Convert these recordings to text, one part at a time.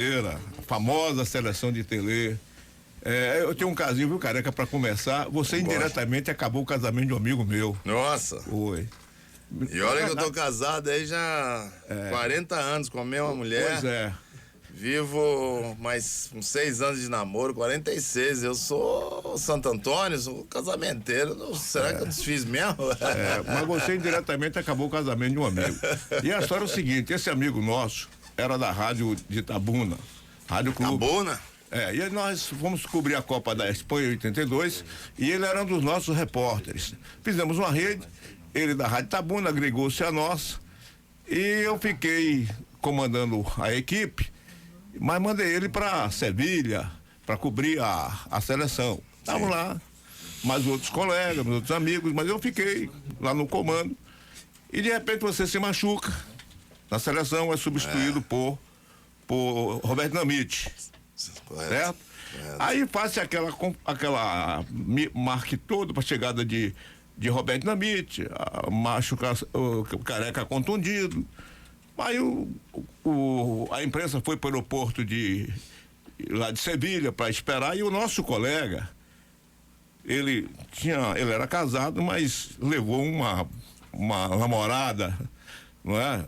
a famosa seleção de Telê. Eu tenho um casinho, viu, Careca, pra começar. Você indiretamente acabou o casamento de um amigo meu. Nossa. Foi. E olha que eu tô casado aí já 40 anos com a mesma mulher. Pois é. Vivo mais uns 6 anos de namoro, 46. Eu sou Santo Antônio, sou casamenteiro. Será que eu desfiz mesmo? Mas você indiretamente acabou o casamento de um amigo. E a história é o seguinte: esse amigo nosso era da rádio de Itabuna, Rádio Clube. Itabuna? E aí nós fomos cobrir a Copa da Espanha em 82 e ele era um dos nossos repórteres. Fizemos uma rede, ele da Rádio Itabuna agregou-se a nós e eu fiquei comandando a equipe, mas mandei ele para Sevilha para cobrir a seleção. Estavam lá mais outros colegas, outros amigos, mas eu fiquei lá no comando e de repente você se machuca na seleção, é substituído por Roberto Dinamite. Certo? Aí faz aquela marque toda para chegada de Roberto Dinamite, machucar o Careca contundido. Aí a imprensa foi para o aeroporto lá de Sevilha para esperar e o nosso colega, ele era casado, mas levou uma namorada, não é?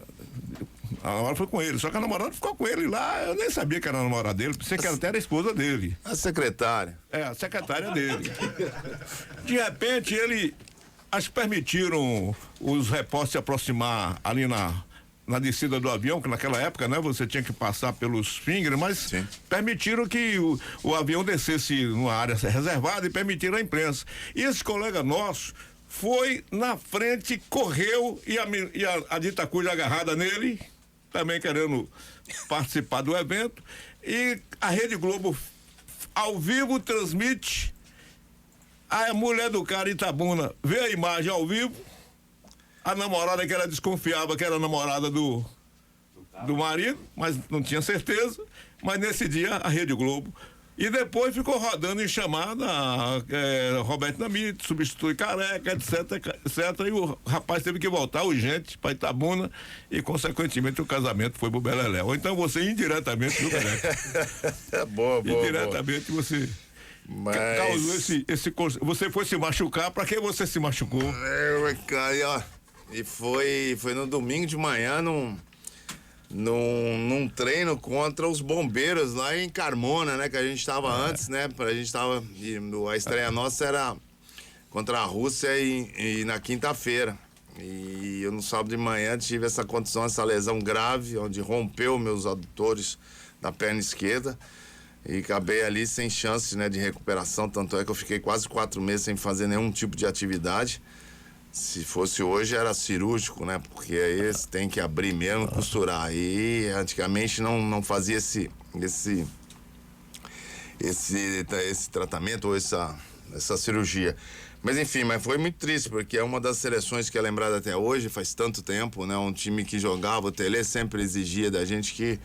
A namorada foi com ele, só que a namorada ficou com ele lá, eu nem sabia que era a namorada dele, pensei que era até a esposa dele. A secretária. A secretária dele. De repente, eles permitiram os repórteres se aproximar ali na descida do avião, que naquela época, né, você tinha que passar pelos fingers, mas sim, permitiram que o avião descesse numa área reservada e permitiram a imprensa. E esse colega nosso foi na frente, correu e a Dita Cuja agarrada nele, também querendo participar do evento, e a Rede Globo ao vivo transmite, a mulher do cara Itabuna vê a imagem ao vivo, a namorada que ela desconfiava que era a namorada do marido, mas não tinha certeza, mas nesse dia a Rede Globo. E depois ficou rodando em chamada, Roberto Dinamite, substitui Careca, etc. E o rapaz teve que voltar urgente para Itabuna e, consequentemente, o casamento foi pro Beleléu. Então você indiretamente, viu, Careca? Boa. Indiretamente você causou você foi se machucar, para que você se machucou? E foi no domingo de manhã, num treino contra os bombeiros lá em Carmona, né? Que a gente tava antes, né? A estreia nossa era contra a Rússia e na quinta-feira. E eu no sábado de manhã tive essa condição, essa lesão grave, onde rompeu meus adutores da perna esquerda e acabei ali sem chance, né, de recuperação. Tanto é que eu fiquei quase 4 meses sem fazer nenhum tipo de atividade. Se fosse hoje era cirúrgico, né? Porque aí você tem que abrir mesmo, costurar. E antigamente não fazia esse tratamento ou essa cirurgia. Mas enfim, foi muito triste, porque é uma das seleções que é lembrada até hoje, faz tanto tempo, né? Um time que jogava, o Telê sempre exigia da gente que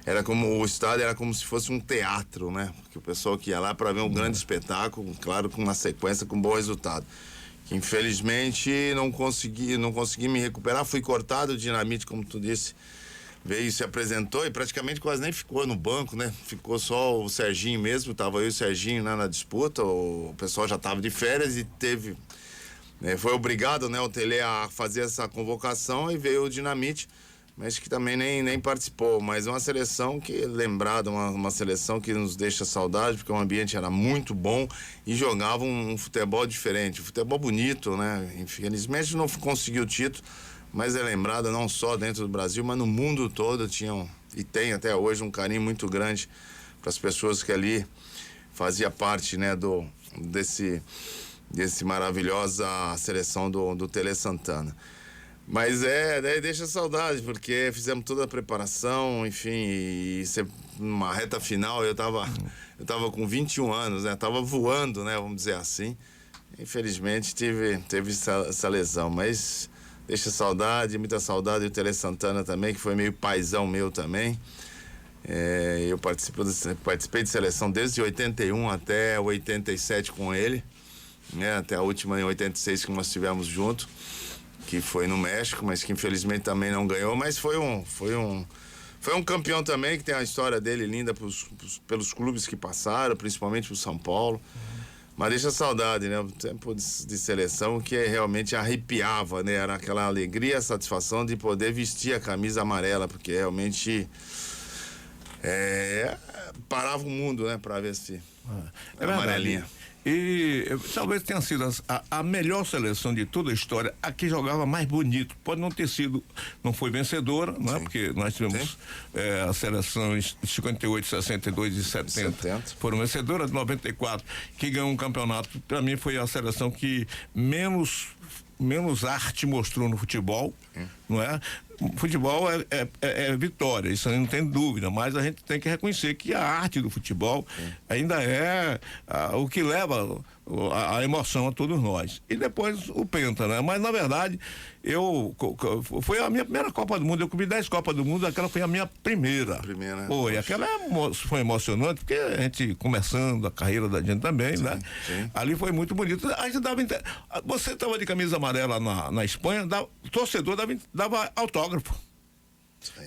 o estádio era como se fosse um teatro, né? Porque o pessoal que ia lá para ver um grande espetáculo, claro, com uma sequência, com um bom resultado. Que infelizmente não consegui me recuperar, fui cortado, o Dinamite, como tu disse, veio, se apresentou e praticamente quase nem ficou no banco, né? Ficou só o Serginho mesmo, tava eu e o Serginho, né, na disputa, o pessoal já tava de férias e foi obrigado, né, o Telê a fazer essa convocação e veio o Dinamite, mas que também nem participou, mas uma seleção que lembrada, uma seleção que nos deixa saudade, porque o ambiente era muito bom e jogava um futebol diferente, um futebol bonito, né? Infelizmente não conseguiu o título, mas é lembrada não só dentro do Brasil, mas no mundo todo tinham e tem até hoje um carinho muito grande para as pessoas que ali fazia parte, né, desse maravilhosa seleção do Telê Santana. Mas daí deixa saudade, porque fizemos toda a preparação, enfim, e numa reta final eu tava com 21 anos, né? Tava voando, né? Vamos dizer assim. Infelizmente teve essa lesão, mas deixa saudade, muita saudade do Telê Santana também, que foi meio paizão meu também. Eu participei de seleção desde 81 até 87 com ele, né? Até a última em 86 que nós estivemos juntos, que foi no México, mas que infelizmente também não ganhou, mas foi Foi um campeão também, que tem uma história dele linda pelos clubes que passaram, principalmente pro São Paulo. Mas deixa saudade, né? O tempo de seleção que realmente arrepiava, né? Era aquela alegria, a satisfação de poder vestir a camisa amarela, porque realmente parava o mundo, né? Pra vestir. É amarelinha. E talvez tenha sido a melhor seleção de toda a história, a que jogava mais bonito. Pode não ter sido, não foi vencedora, não é? Porque nós tivemos as seleções de 58, 62 e 70. Foram vencedoras de 94, que ganhou um campeonato. Para mim foi a seleção que menos arte mostrou no futebol, não é? Futebol é vitória, isso não tem dúvida, mas a gente tem que reconhecer que a arte do futebol ainda é o que leva a emoção a todos nós. E depois o Penta, né? Mas na verdade, foi a minha primeira Copa do Mundo, eu comi 10 Copas do Mundo, aquela foi a minha primeira. Foi, aquela foi emocionante, porque a gente começando a carreira da gente também, né? Sim. Ali foi muito bonito. A gente você estava de camisa amarela na Espanha, o torcedor dava autógrafo.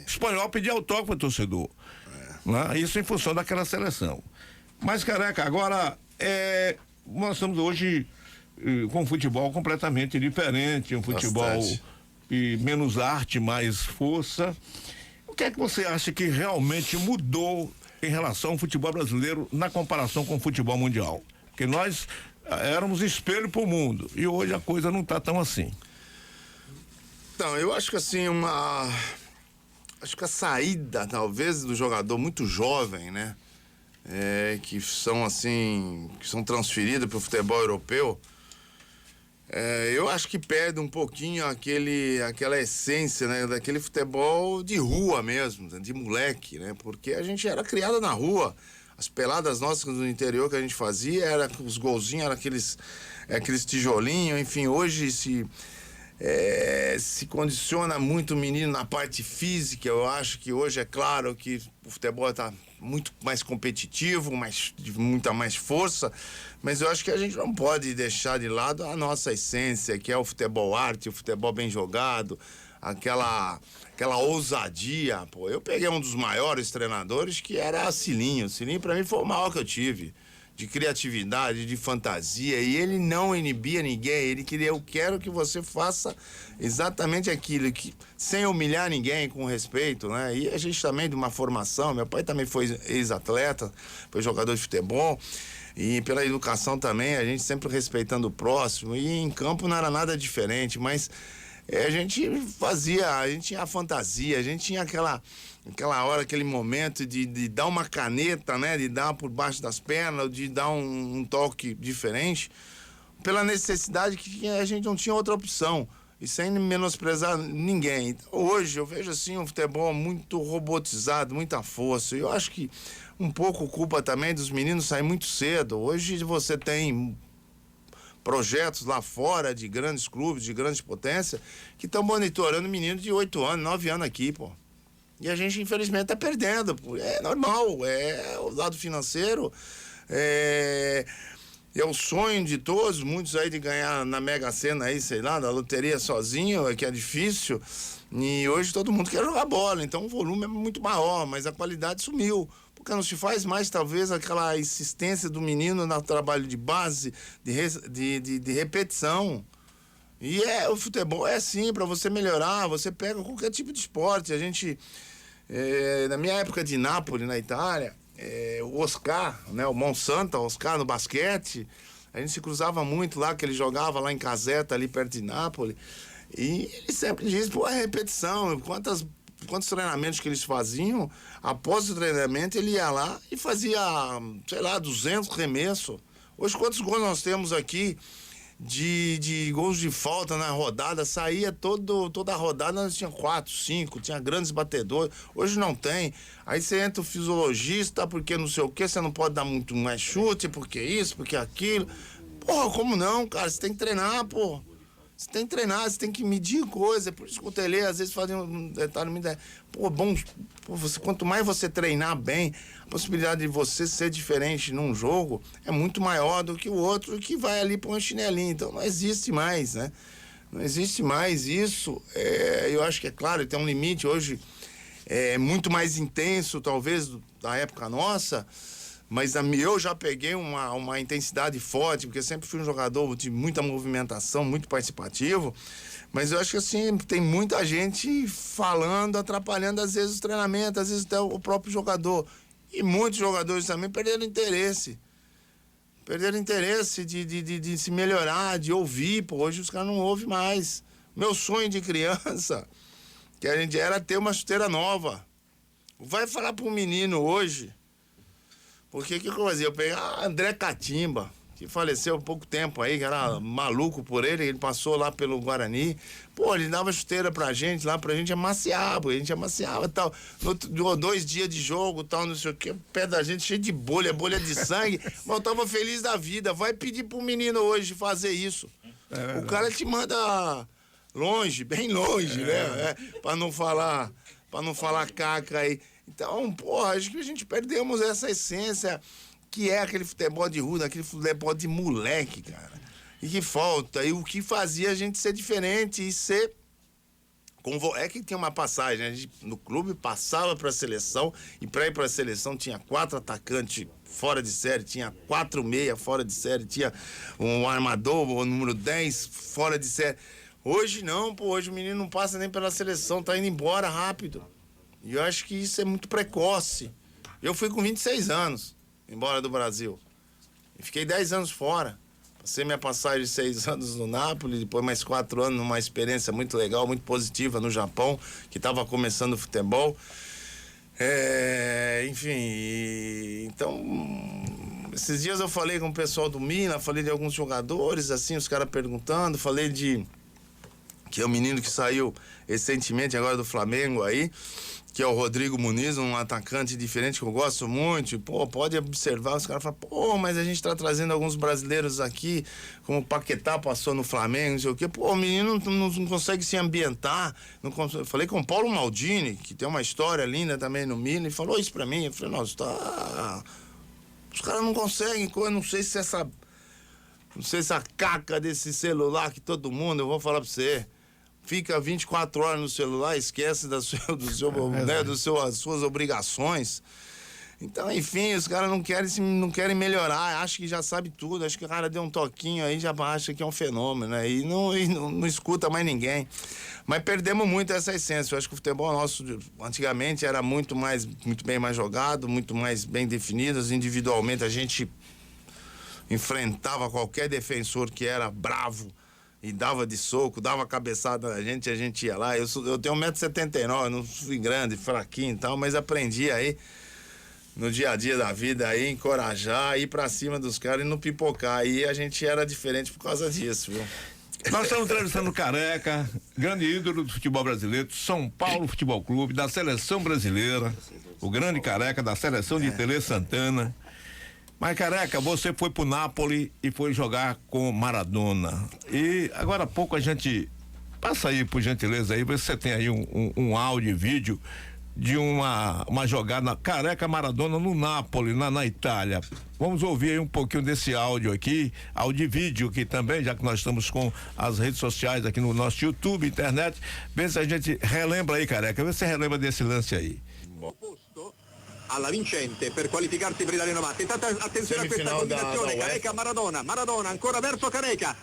Espanhol pedia autógrafo para torcedor. Né? Isso em função daquela seleção. Mas, Careca, agora nós estamos hoje com um futebol completamente diferente, um futebol e menos arte, mais força. O que é que você acha que realmente mudou em relação ao futebol brasileiro na comparação com o futebol mundial? Porque nós éramos espelho para o mundo e hoje a coisa não está tão assim. Então, eu acho que assim, acho que a saída, talvez, do jogador muito jovem, né? Que são transferidos para o futebol europeu, eu acho que perde um pouquinho aquela essência, né? Daquele futebol de rua mesmo, de moleque, né? Porque a gente era criado na rua. As peladas nossas do interior que a gente fazia, os golzinhos, eram aqueles tijolinhos, enfim, hoje se condiciona muito o menino na parte física. Eu acho que hoje é claro que o futebol está muito mais competitivo, de muita mais força, mas eu acho que a gente não pode deixar de lado a nossa essência, que é o futebol arte, o futebol bem jogado, aquela ousadia. Pô, eu peguei um dos maiores treinadores, que era Cilinho. O Cilinho, para mim, foi o maior que eu tive, de criatividade, de fantasia, e ele não inibia ninguém. Ele queria, eu quero que você faça exatamente aquilo, sem humilhar ninguém, com respeito, né? E a gente também de uma formação, meu pai também foi ex-atleta, foi jogador de futebol, e pela educação também, a gente sempre respeitando o próximo, e em campo não era nada diferente, mas a gente tinha a fantasia, a gente tinha aquela hora, aquele momento de dar uma caneta, né? De dar por baixo das pernas, de dar um toque diferente, pela necessidade que a gente não tinha outra opção, e sem menosprezar ninguém. Então, hoje eu vejo assim um futebol muito robotizado, muita força, e eu acho que um pouco culpa também dos meninos sair muito cedo. Hoje você tem projetos lá fora de grandes clubes, de grandes potências, que estão monitorando menino de 8 anos, 9 anos aqui, pô. E a gente, infelizmente, tá perdendo. É normal, é o lado financeiro, é o sonho de todos, muitos aí de ganhar na Mega Sena aí, sei lá, na loteria sozinho, que é difícil. E hoje todo mundo quer jogar bola, então o volume é muito maior, mas a qualidade sumiu. Porque não se faz mais, talvez, aquela insistência do menino no trabalho de base, de repetição. E o futebol é assim, para você melhorar, você pega qualquer tipo de esporte. A gente, na minha época de Nápoles, na Itália, o Oscar, né, o Monsanto, Oscar no basquete, a gente se cruzava muito lá, que ele jogava lá em Caseta, ali perto de Nápoles, e ele sempre diz, pô, é repetição, quantos treinamentos que eles faziam, após o treinamento ele ia lá e fazia, sei lá, 200 remessos. Hoje quantos gols nós temos aqui de gols de falta na rodada? Saía toda a rodada, nós tinha 4, 5, tinha grandes batedores. Hoje não tem. Aí você entra o fisiologista, porque não sei o que, você não pode dar muito mais chute, porque isso, porque aquilo. Porra, como não, cara? Você tem que treinar, pô. Você tem que treinar, você tem que medir coisa. Por isso que o Tele às vezes faz um detalhe muito. Pô, quanto mais você treinar bem, a possibilidade de você ser diferente num jogo é muito maior do que o outro que vai ali pôr um chinelinho. Então não existe mais, né? Não existe mais isso. Eu acho que é claro, tem um limite hoje. muito mais intenso, talvez, da época nossa, mas eu já peguei uma intensidade forte, porque eu sempre fui um jogador de muita movimentação, muito participativo, mas eu acho que assim, tem muita gente falando, atrapalhando às vezes o treinamento, às vezes até o próprio jogador. E muitos jogadores também perderam interesse. Perderam interesse de se melhorar, de ouvir. Pô, hoje os caras não ouvem mais. Meu sonho de criança, que a gente era ter uma chuteira nova. Vai falar para um menino hoje. Porque o que eu fazia? Eu peguei André Catimba, que faleceu há pouco tempo aí, que era maluco por ele passou lá pelo Guarani. Pô, ele dava chuteira pra gente amaciar, pô, a gente amaciava e tal. 2 dias de jogo, tal, não sei o quê, pé da gente cheio de bolha de sangue. Mas eu tava feliz da vida. Vai pedir pro menino hoje fazer isso. O cara te manda longe, bem longe, né? Pra não falar caca aí. Então, porra, acho que a gente perdemos essa essência que é aquele futebol de rua, aquele futebol de moleque, cara. E que falta. E o que fazia a gente ser diferente e ser... É que tem uma passagem, né? A gente, no clube, passava pra seleção, e pra ir pra seleção tinha 4 atacantes fora de série, tinha 4 meia fora de série, tinha um armador, o número 10 fora de série. Hoje não, pô, hoje o menino não passa nem pela seleção, tá indo embora rápido. E eu acho que isso é muito precoce. Eu fui com 26 anos embora do Brasil. E fiquei 10 anos fora. Passei minha passagem de 6 anos no Napoli, depois mais 4 anos numa experiência muito legal, muito positiva no Japão, que estava começando o futebol. Então, esses dias eu falei com o pessoal do Milan, falei de alguns jogadores, assim, os caras perguntando, falei que é um menino que saiu recentemente agora do Flamengo aí, que é o Rodrigo Muniz, um atacante diferente que eu gosto muito. Pô, pode observar, os caras falam, pô, mas a gente tá trazendo alguns brasileiros aqui, como o Paquetá passou no Flamengo, não sei o quê. Pô, o menino não consegue se ambientar. Falei com o Paulo Maldini, que tem uma história linda também no Milan, e falou isso pra mim. Eu falei, nossa, os caras não conseguem, eu não sei se essa caca desse celular que todo mundo, eu vou falar pra você, fica 24 horas no celular, esquece das suas obrigações. Então, enfim, os caras não querem melhorar, acham que já sabe tudo, acho que o cara deu um toquinho aí, já acha que é um fenômeno, né? E não escuta mais ninguém. Mas perdemos muito essa essência. Eu acho que o futebol nosso, antigamente, era muito bem mais jogado, muito mais bem definido. Individualmente, a gente enfrentava qualquer defensor que era bravo e dava de soco, dava cabeçada na gente, a gente ia lá. Eu tenho 1,79 m, não fui grande, fraquinho e tal, mas aprendi aí no dia a dia da vida aí, encorajar, ir pra cima dos caras e não pipocar. E a gente era diferente por causa disso, viu? Nós estamos entrevistando o Careca, grande ídolo do futebol brasileiro, São Paulo Futebol Clube, da seleção brasileira, o grande Careca da seleção de Tele Santana. Mas, Careca, você foi pro Napoli e foi jogar com Maradona. E agora há pouco a gente... Passa aí, por gentileza, aí, você tem aí um áudio e vídeo de uma jogada Careca Maradona no Napoli, na Itália. Vamos ouvir aí um pouquinho desse áudio aqui, áudio e vídeo aqui também, já que nós estamos com as redes sociais aqui no nosso YouTube, internet. Vê se a gente relembra aí, Careca, vê se você relembra desse lance aí. Alla vincente per qualificarsi per l'Italia 90. Attenzione a questa combinazione, Careca Maradona, ancora verso Careca.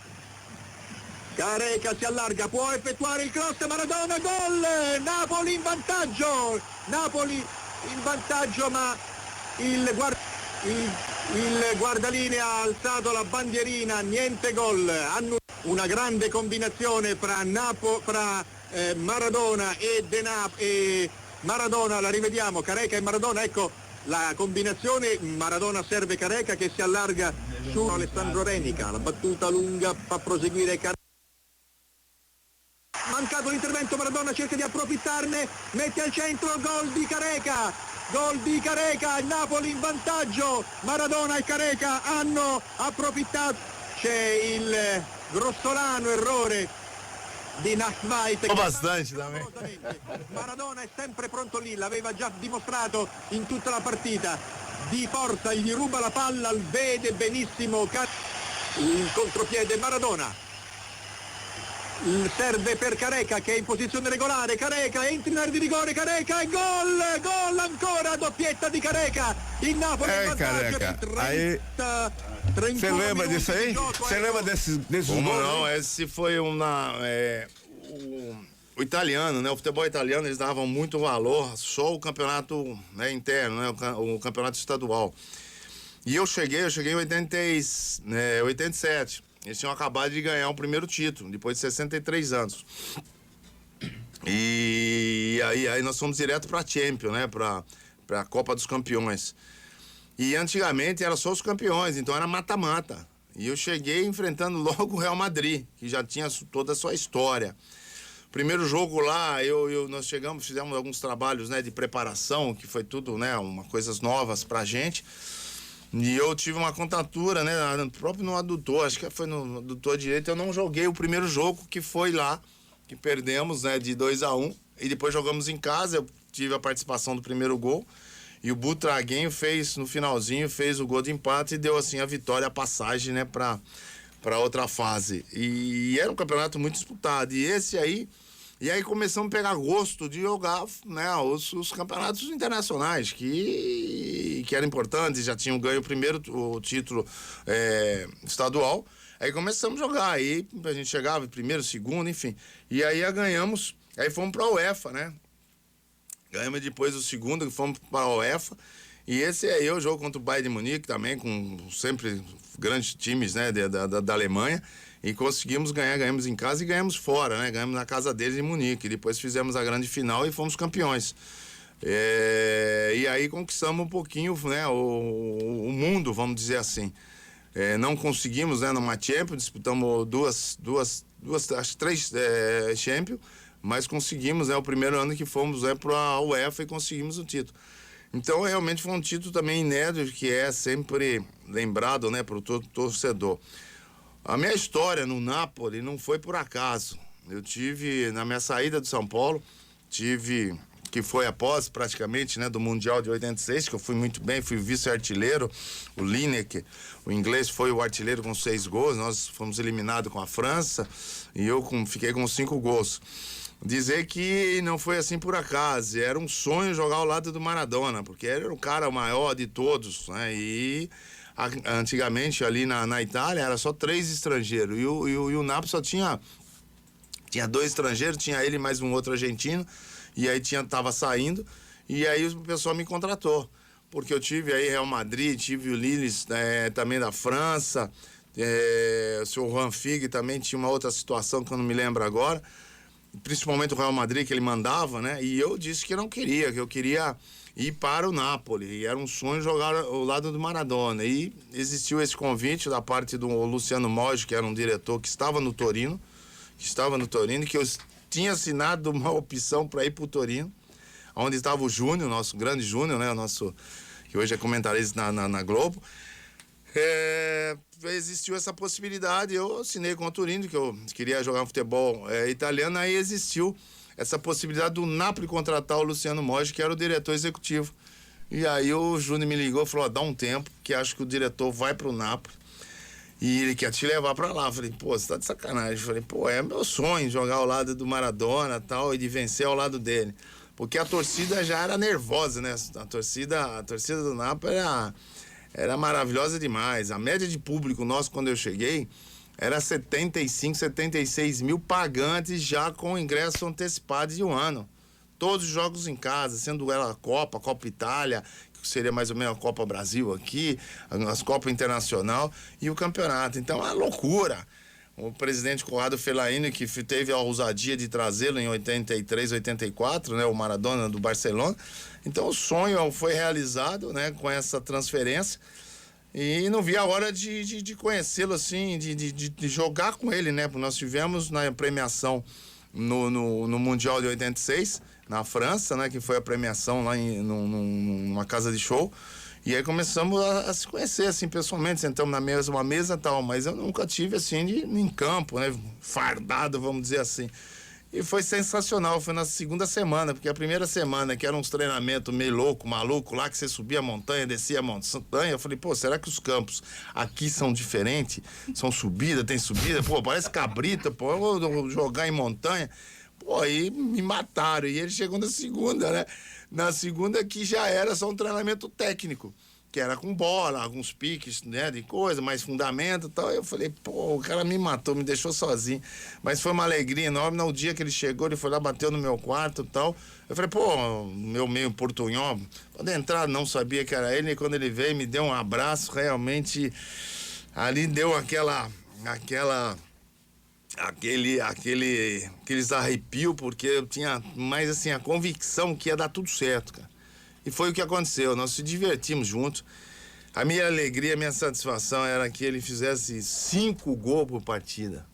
Careca si allarga, può effettuare il cross, Maradona, gol! Napoli in vantaggio, ma il guardalinea ha alzato la bandierina, niente gol. Una grande combinazione fra Maradona e Maradona, la rivediamo, Careca e Maradona, ecco la combinazione, Maradona serve Careca che si allarga su Alessandro Renica, la battuta lunga fa proseguire Careca. Mancato l'intervento, Maradona cerca di approfittarne, mette al centro, gol di Careca, il Napoli in vantaggio, Maradona e Careca hanno approfittato, c'è il grossolano errore di Nachmait. Bastante também. Maradona è sempre pronto lì, l'aveva già dimostrato in tutta la partita, di forza, gli ruba la palla, vede benissimo il contropiede Maradona. serve per Careca che è in posizione regolare, Careca entra in area di rigore, Careca e gol ancora, doppietta di Careca, il Napoli in vantaggio Careca, per aí 31 você lembra disso aí? Você lembra desses Como gols? não? Esse foi o italiano, né? O futebol italiano, eles davam muito valor só o campeonato, né, interno, né? O campeonato estadual. E eu cheguei em 87. Eles tinham acabado de ganhar o primeiro título, depois de 63 anos. E aí nós fomos direto pra Champions, né? Pra Copa dos Campeões. E antigamente era só os campeões, então era mata-mata. E eu cheguei enfrentando logo o Real Madrid, que já tinha toda a sua história. Primeiro jogo lá, nós chegamos, fizemos alguns trabalhos, né, de preparação, que foi tudo, né, coisas novas pra gente. E eu tive uma contratura, né, próprio no adutor, acho que foi no adutor direito. Eu não joguei o primeiro jogo, que foi lá, que perdemos, né, de 2-1. E depois jogamos em casa, eu tive a participação do primeiro gol. E o Butraguinho fez, no finalzinho, fez o gol de empate e deu, assim, a vitória, a passagem, né, pra outra fase. E era um campeonato muito disputado. E aí começamos a pegar gosto de jogar, né, os campeonatos internacionais, que eram importantes, já tinham ganho o título estadual. Aí começamos a jogar, aí a gente chegava em primeiro, segundo, enfim. E aí ganhamos, aí fomos para a UEFA, né? Ganhamos depois o segundo, fomos para a UEFA. E esse aí é o jogo contra o Bayern de Munique também, com sempre grandes times, né, da Alemanha. E conseguimos ganhar, ganhamos em casa e ganhamos fora, né? Ganhamos na casa deles em Munique. Depois fizemos a grande final e fomos campeões. E aí conquistamos um pouquinho, né, o mundo, vamos dizer assim. Não conseguimos, né, numa Champions, disputamos acho que três Champions, mas conseguimos, né, o primeiro ano que fomos, né, para a UEFA e conseguimos o título. Então, realmente foi um título também inédito, que é sempre lembrado, né, para o torcedor. A minha história no Napoli não foi por acaso. Eu tive, na minha saída do São Paulo, que foi após praticamente, né, do Mundial de 86, que eu fui muito bem, fui vice-artilheiro. O Lineker, o inglês, foi o artilheiro com 6 gols. Nós fomos eliminados com a França e eu fiquei com 5 gols. Dizer que não foi assim por acaso, era um sonho jogar ao lado do Maradona, porque ele era o cara maior de todos, né? E antigamente ali na Itália era só 3 estrangeiros e o Napoli só tinha 2 estrangeiros, tinha ele mais um outro argentino, e aí tava saindo, e aí o pessoal me contratou, porque eu tive aí Real Madrid, tive o Lille também da França, o seu Juan Figue também tinha uma outra situação que eu não me lembro agora, principalmente o Real Madrid, que ele mandava, né? E eu disse que não queria, que eu queria ir para o Napoli, e era um sonho jogar ao lado do Maradona. E existiu esse convite da parte do Luciano Moggi, que era um diretor que estava no Torino, que eu tinha assinado uma opção para ir para o Torino, onde estava o Júnior, nosso grande Júnior, né? Que hoje é comentarista na Globo. Existiu essa possibilidade, eu assinei com o Torino, que eu queria jogar futebol italiano, aí existiu essa possibilidade do Napoli contratar o Luciano Moggi, que era o diretor executivo. E aí o Júnior me ligou e falou, dá um tempo, que acho que o diretor vai pro Napoli e ele quer te levar pra lá. Eu falei, pô, você tá de sacanagem. Eu falei, pô, é meu sonho jogar ao lado do Maradona e tal, e de vencer ao lado dele. Porque a torcida já era nervosa, né? A torcida do Napoli era maravilhosa demais. A média de público nosso, quando eu cheguei, era 75, 76 mil pagantes já com ingresso antecipado de um ano. Todos os jogos em casa, sendo ela a Copa Itália, que seria mais ou menos a Copa Brasil aqui, as Copas Internacional e o campeonato. Então é uma loucura. O presidente Corrado Fellaini, que teve a ousadia de trazê-lo em 83, 84, né, o Maradona do Barcelona. Então o sonho foi realizado, né, com essa transferência. E não vi a hora de conhecê-lo assim, de jogar com ele, né? Porque nós tivemos na premiação no Mundial de 86, na França, né? Que foi a premiação lá numa casa de show. E aí começamos a se conhecer, assim, pessoalmente. Sentamos na mesma mesa e tal. Mas eu nunca tive, assim, em campo, né? Fardado, vamos dizer assim. E foi sensacional, foi na segunda semana, porque a primeira semana, que era uns treinamentos meio louco, maluco, lá que você subia a montanha, descia a montanha, eu falei, pô, será que os campos aqui são diferentes? São subida, tem subida? Pô, parece cabrita, pô, eu vou jogar em montanha. Pô, aí me mataram, e ele chegou na segunda, né? Na segunda que já era só um treinamento técnico, que era com bola, alguns piques, né, de coisa, mais fundamento e tal. Eu falei, pô, o cara me matou, me deixou sozinho. Mas foi uma alegria enorme. No dia que ele chegou, ele foi lá, bateu no meu quarto e tal. Eu falei, pô, meu meio portunhol, quando entrar, não sabia que era ele. E quando ele veio, me deu um abraço, realmente, ali deu aqueles arrepios, porque eu tinha mais, assim, a convicção que ia dar tudo certo, cara. E foi o que aconteceu, nós se divertimos juntos. A minha alegria, a minha satisfação era que ele fizesse 5 gols por partida,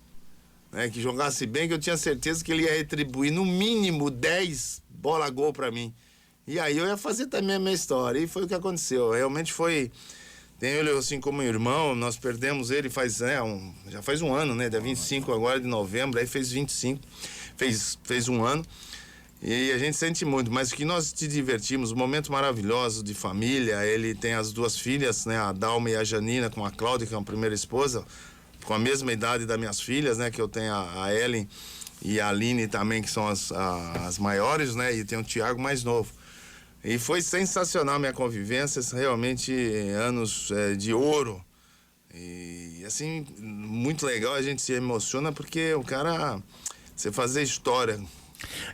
né? Que jogasse bem, que eu tinha certeza que ele ia retribuir no mínimo 10 bola-gol para mim. E aí eu ia fazer também a minha história, e foi o que aconteceu. Realmente foi... Tenho ele assim como irmão, nós perdemos ele já faz um ano, né? Dia 25 agora de novembro, aí fez 25, fez um ano. E a gente sente muito, mas que nós te divertimos, um momento maravilhoso de família. Ele tem as 2 filhas, né, a Dalma e a Janina, com a Cláudia, que é a primeira esposa, com a mesma idade das minhas filhas, né, que eu tenho a Ellen e a Aline também, que são as maiores, né, e tem o Thiago mais novo. E foi sensacional a minha convivência, realmente anos de ouro. E assim, muito legal, a gente se emociona porque o cara, você fazer história...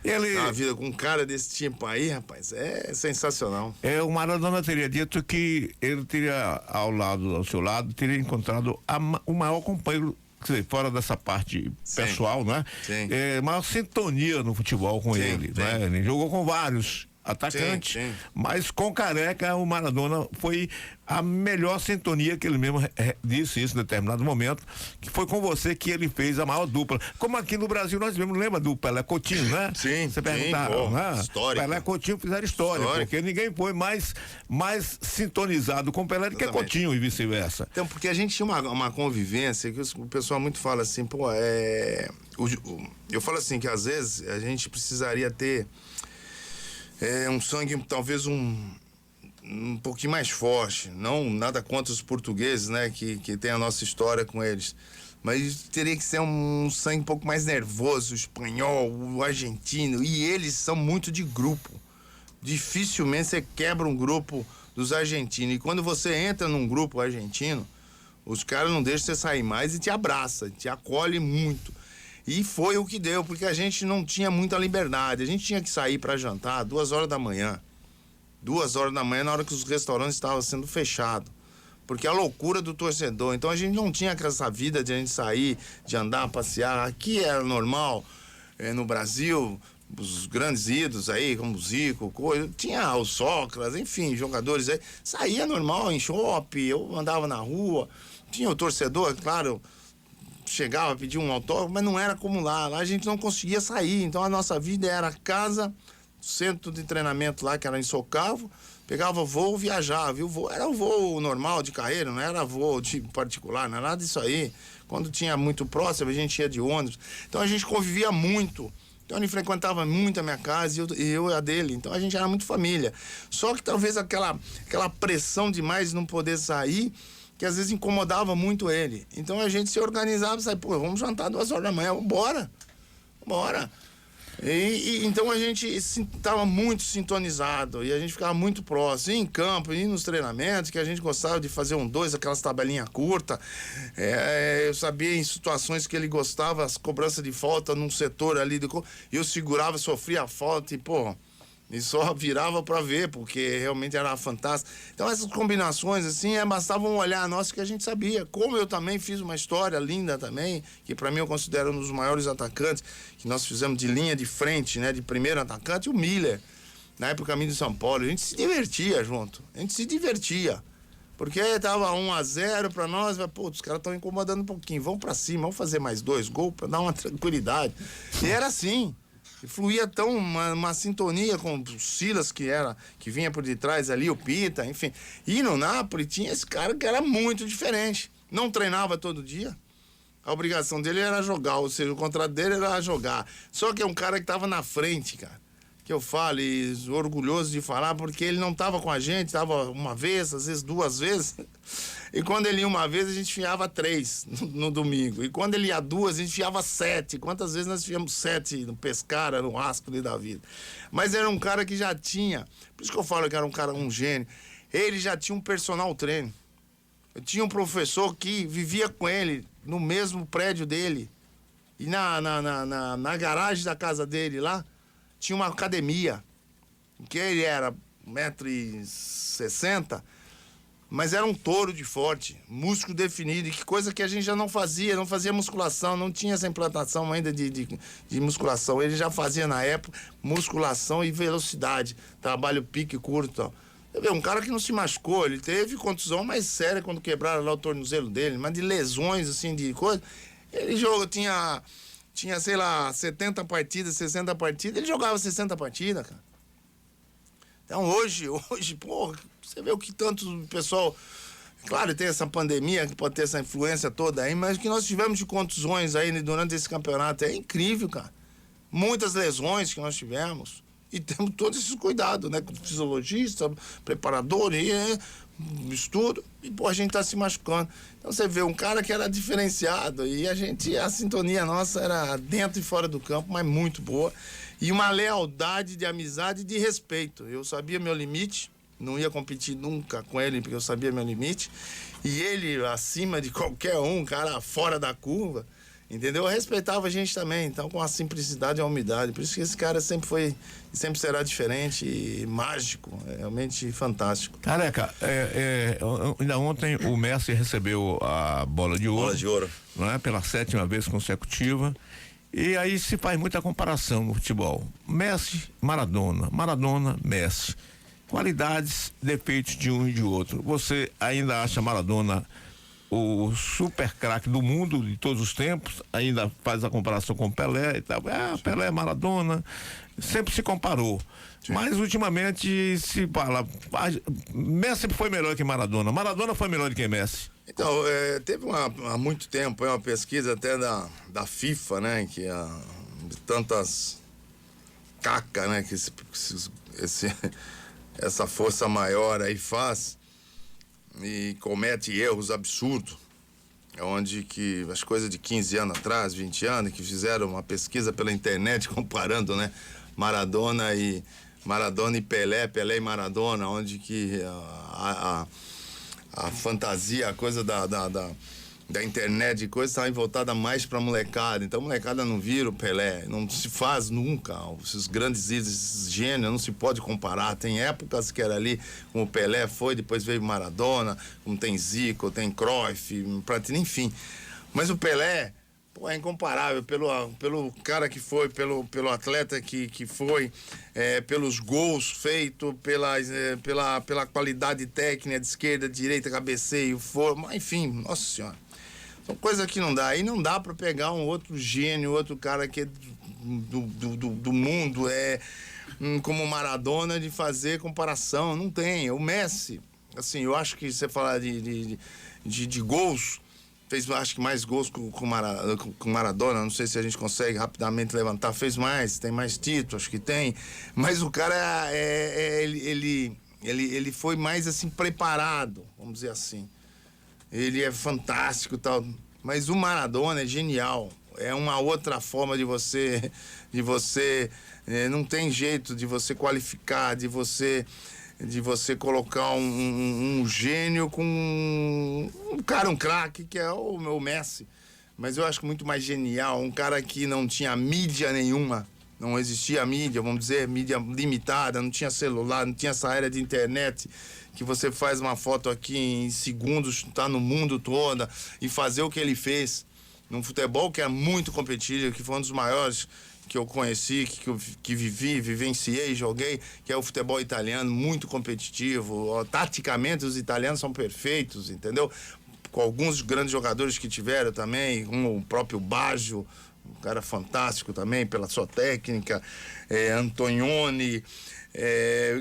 Na vida com um cara desse tipo aí, rapaz, é sensacional. O Maradona teria dito que ele teria ao seu lado, teria encontrado o maior companheiro, quer dizer, fora dessa parte pessoal, né? Sim. Maior sintonia no futebol com ele, né? Ele jogou com vários atacantes, mas com Careca o Maradona foi a melhor sintonia, que ele mesmo disse isso em determinado momento, que foi com você que ele fez a maior dupla. Como aqui no Brasil nós mesmo lembra do Pelé Coutinho, né? Sim. Você perguntaram, né? Histórico. Pelé Coutinho fizeram história, porque ninguém foi mais sintonizado com Pelé do que Coutinho e vice-versa. Então, porque a gente tinha uma convivência que o pessoal muito fala assim, pô, eu falo assim, que às vezes a gente precisaria ter um sangue talvez um pouquinho mais forte, não nada contra os portugueses, né, que tem a nossa história com eles, mas teria que ser um sangue um pouco mais nervoso, o espanhol, o argentino, e eles são muito de grupo. Dificilmente você quebra um grupo dos argentinos, e quando você entra num grupo argentino, os caras não deixam você sair mais e te abraça, te acolhe muito. E foi o que deu, porque a gente não tinha muita liberdade. A gente tinha que sair para jantar 2 horas da manhã. 2 horas da manhã, na hora que os restaurantes estavam sendo fechados. Porque a loucura do torcedor. Então a gente não tinha essa vida de a gente sair, de andar, passear. Aqui era normal, no Brasil, os grandes ídolos aí, como o Zico, tinha o Sócrates, enfim, jogadores aí. Saía normal em shopping, eu andava na rua. Tinha o torcedor, claro, chegava a pedir um autógrafo, mas não era como lá. Lá a gente não conseguia sair. Então a nossa vida era casa, centro de treinamento lá, que era em Socavo, pegava voo, viajava. E o voo era o voo normal de carreira, não era voo de particular, não era nada disso aí. Quando tinha muito próximo, a gente ia de ônibus. Então a gente convivia muito. Então ele frequentava muito a minha casa e eu a dele. Então a gente era muito família. Só que talvez aquela pressão demais de não poder sair, que às vezes incomodava muito ele. Então a gente se organizava e saia, pô, vamos jantar 2 horas da manhã, bora. Então a gente estava muito sintonizado e a gente ficava muito próximo, e em campo, e nos treinamentos, que a gente gostava de fazer 1-2, aquelas tabelinhas curtas. Eu sabia em situações que ele gostava, as cobranças de falta num setor ali, eu segurava, sofria a falta e, pô, e só virava para ver, porque realmente era fantástico. Então essas combinações, assim, bastava um olhar nosso que a gente sabia. Como eu também fiz uma história linda também, que para mim eu considero um dos maiores atacantes, que nós fizemos de linha de frente, né, de primeiro atacante, o Miller, na época caminho de São Paulo. A gente se divertia junto, porque tava 1-0 para nós, pô, os caras estão incomodando um pouquinho, vamos para cima, vamos fazer mais 2 gols para dar uma tranquilidade. E era assim. E fluía tão uma sintonia com o Silas, que vinha por detrás ali, o Pita, enfim. E no Napoli tinha esse cara que era muito diferente. Não treinava todo dia. A obrigação dele era jogar, ou seja, o contrato dele era jogar. Só que é um cara que tava na frente, cara. Que eu falo, e orgulhoso de falar, porque ele não tava com a gente, tava uma vez, às vezes 2 vezes. E quando ele ia uma vez, a gente fiava 3 no domingo. E quando ele ia 2, a gente fiava 7. Quantas vezes nós fiamos 7 no Pescara, no Asco da vida. Mas era um cara que já tinha, por isso que eu falo que era um cara, um gênio. Ele já tinha um personal trainer. Eu tinha um professor que vivia com ele no mesmo prédio dele. E na garagem da casa dele lá, tinha uma academia. Que ele era 1,60 m, mas era um touro de forte, músculo definido. E que coisa que a gente já não fazia musculação, não tinha essa implantação ainda de musculação. Ele já fazia na época musculação e velocidade, trabalho pique curto. Um cara que não se machucou, ele teve contusão mais séria quando quebraram lá o tornozelo dele, mas de lesões, assim, de coisa. Ele tinha, sei lá, 70 partidas, 60 partidas, ele jogava 60 partidas, cara. Então hoje, pô, você vê o que tanto o pessoal... Claro, tem essa pandemia, que pode ter essa influência toda aí, mas o que nós tivemos de contusões aí durante esse campeonato é incrível, cara. Muitas lesões que nós tivemos. E temos todos esses cuidados, né? Com fisiologista, preparador, estudo. E, pô, a gente tá se machucando. Então você vê um cara que era diferenciado e a sintonia nossa era dentro e fora do campo, mas muito boa. E uma lealdade de amizade e de respeito. Eu sabia meu limite, não ia competir nunca com ele, porque eu sabia meu limite. E ele, acima de qualquer um, cara fora da curva, entendeu? Eu respeitava a gente também, então com a simplicidade e a humildade. Por isso que esse cara sempre foi, sempre será diferente e mágico, realmente fantástico. Careca, ainda ontem o Messi recebeu a bola de ouro. Bola de ouro. Não é? Pela 7ª vez consecutiva. E aí se faz muita comparação no futebol. Messi, Maradona, Messi. Qualidades, defeitos de um e de outro. Você ainda acha Maradona o super craque do mundo de todos os tempos? Ainda faz a comparação com Pelé e tal. Pelé, Maradona, sempre se comparou. Sim. Mas ultimamente se fala, Messi foi melhor que Maradona foi melhor do que Messi. Então, teve há muito tempo uma pesquisa até da FIFA, né, que tantas caca, né, que essa força maior aí faz e comete erros absurdos, onde que as coisas de 15 anos atrás, 20 anos, que fizeram uma pesquisa pela internet comparando, né, Maradona e Pelé e Maradona, onde que a fantasia, a coisa da internet e coisa estava voltada mais pra molecada. Então a molecada não vira o Pelé, não se faz nunca. Esses grandes ídolos, esses gênios, não se pode comparar. Tem épocas que era ali, como o Pelé foi, depois veio Maradona, como tem Zico, tem Cruyff, enfim. Mas o Pelé, pô, é incomparável pelo cara que foi, pelo atleta que foi, pelos gols feitos, pela qualidade técnica de esquerda, direita, cabeceio, forma, enfim, nossa senhora. São coisas que não dá. Aí não dá para pegar um outro gênio, outro cara que é do mundo, como Maradona, de fazer comparação. Não tem. O Messi, assim, eu acho que você falar de gols, fez acho que mais gols com Maradona, não sei se a gente consegue rapidamente levantar, fez mais, tem mais títulos, acho que tem, mas o cara ele foi mais assim preparado, vamos dizer assim. Ele é fantástico e tal, mas o Maradona é genial, é uma outra forma de você não tem jeito de você qualificar, de você colocar um gênio com um cara, um craque, que é o Messi. Mas eu acho muito mais genial, um cara que não tinha mídia nenhuma, não existia mídia, vamos dizer, mídia limitada, não tinha celular, não tinha essa era de internet, que você faz uma foto aqui em segundos, tá no mundo todo, e fazer o que ele fez num futebol que é muito competitivo, que foi um dos maiores que eu conheci, que vivenciei, joguei, que é o futebol italiano, muito competitivo. Taticamente, os italianos são perfeitos, entendeu? Com alguns grandes jogadores que tiveram também, como o próprio Baggio, um cara fantástico também, pela sua técnica, Antonioni,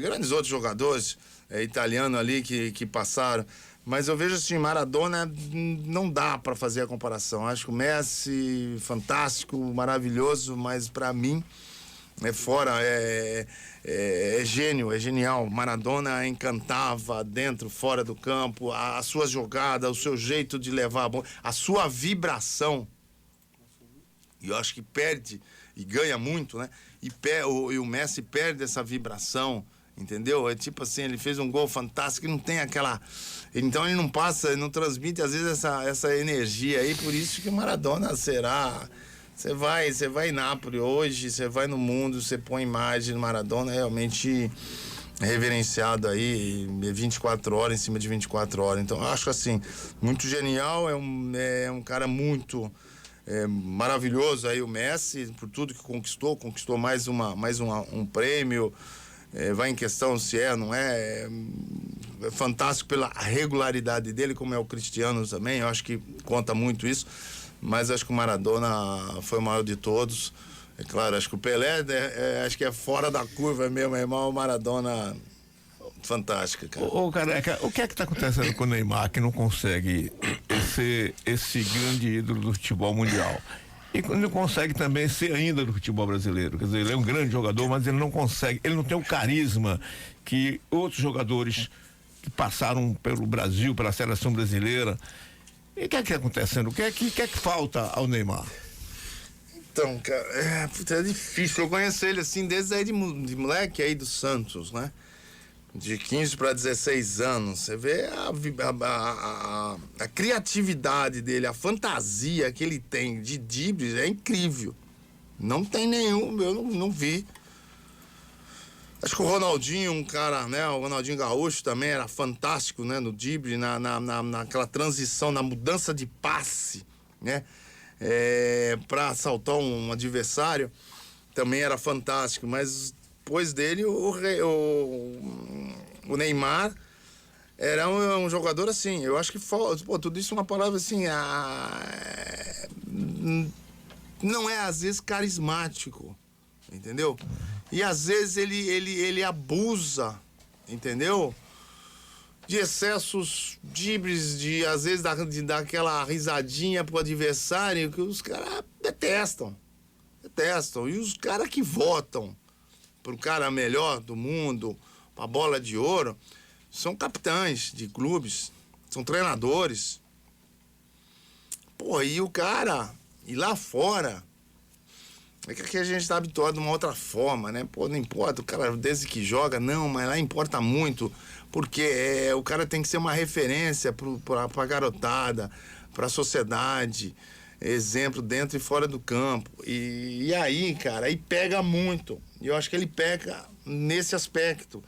grandes outros jogadores, italiano ali que passaram. Mas eu vejo assim, Maradona não dá para fazer a comparação. Acho que o Messi, fantástico, maravilhoso, mas para mim é gênio, é genial. Maradona encantava dentro, fora do campo, a sua jogada, o seu jeito de levar a bola, a sua vibração. E eu acho que perde e ganha muito, né? E o Messi perde essa vibração, entendeu? É tipo assim, ele fez um gol fantástico e não tem aquela... Então ele não passa, não transmite às vezes essa energia aí, por isso que o Maradona será... Você vai em Nápoles hoje, você vai no mundo, você põe imagem do Maradona, realmente reverenciado aí, 24 horas em cima de 24 horas. Então eu acho assim, muito genial, é um cara muito... maravilhoso aí o Messi, por tudo que conquistou mais um prêmio, vai em questão se não é fantástico pela regularidade dele, como é o Cristiano também, eu acho que conta muito isso, mas acho que o Maradona foi o maior de todos. É claro, acho que o Pelé acho que é fora da curva mesmo, irmão. O Maradona fantástica, cara. Ô, Careca, o que é que tá acontecendo com o Neymar, que não consegue ser esse grande ídolo do futebol mundial? E não consegue também ser ainda do futebol brasileiro. Quer dizer, ele é um grande jogador, mas ele não consegue, ele não tem o carisma que outros jogadores que passaram pelo Brasil, pela seleção brasileira. E o que é que tá acontecendo? O que é que falta ao Neymar? Então, cara, é difícil. Eu conheço ele assim desde aí de moleque aí do Santos, né? De 15 para 16 anos. Você vê a criatividade dele, a fantasia que ele tem de dribles é incrível. Não tem nenhum, eu não vi. Acho que o Ronaldinho, um cara, né? O Ronaldinho Gaúcho também era fantástico, né? No drible, naquela transição, na mudança de passe, né? Para assaltar um adversário, também era fantástico, mas depois dele o Neymar era um jogador assim, eu acho que tudo isso é uma palavra assim, não é às vezes carismático, entendeu? E às vezes ele abusa, entendeu? De excessos, dribles, às vezes de dar aquela risadinha pro adversário que os caras detestam. E os caras que votam pro cara melhor do mundo, pra bola de ouro, são capitães de clubes, são treinadores. Pô, e o cara, e lá fora, é que aqui a gente tá habituado de uma outra forma, né? Pô, não importa, o cara desde que joga, não, mas lá importa muito, porque o cara tem que ser uma referência pra garotada, pra sociedade, exemplo dentro e fora do campo. E aí, cara, aí pega muito. E eu acho que ele peca nesse aspecto.